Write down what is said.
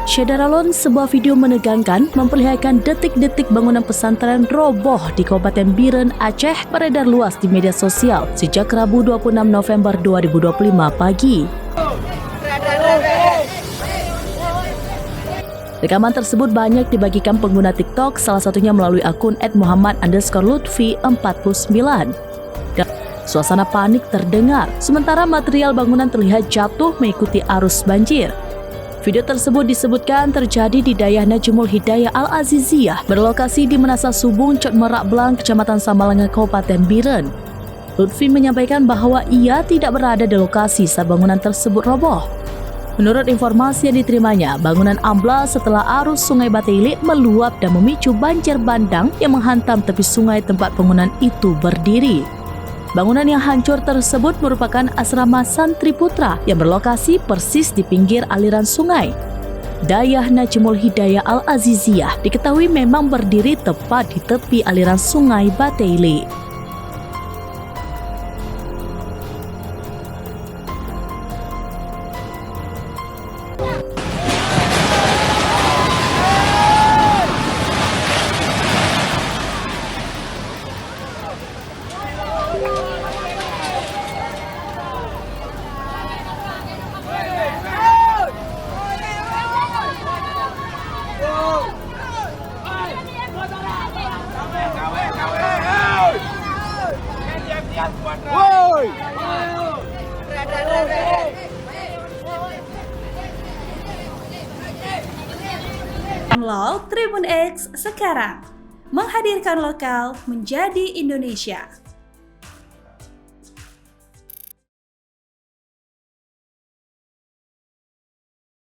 Syedaralon, sebuah video menegangkan memperlihatkan detik-detik bangunan pesantren roboh di Kabupaten Biren, Aceh beredar luas di media sosial sejak Rabu 26 November 2025 pagi. Rekaman tersebut banyak dibagikan pengguna TikTok, salah satunya melalui akun @muhammad_lutfi49. Dan suasana panik terdengar, sementara material bangunan terlihat jatuh mengikuti arus banjir. Video tersebut disebutkan terjadi di Dayah Najmul Hidayah Al-Aziziyah berlokasi di Menasah Subung, Cot Merak Belang, Kecamatan Samalenga, Kabupaten Biren. Lutfi menyampaikan bahwa ia tidak berada di lokasi saat bangunan tersebut roboh. Menurut informasi yang diterimanya, bangunan amblas setelah arus Sungai Bataili meluap dan memicu banjir bandang yang menghantam tepi sungai tempat bangunan itu berdiri. Bangunan yang hancur tersebut merupakan asrama santri putra yang berlokasi persis di pinggir aliran sungai. Dayah Najmul Hidayah Al-Aziziyah diketahui memang berdiri tepat di tepi aliran sungai Bataili. Download Tribun X sekarang, menghadirkan lokal menjadi Indonesia.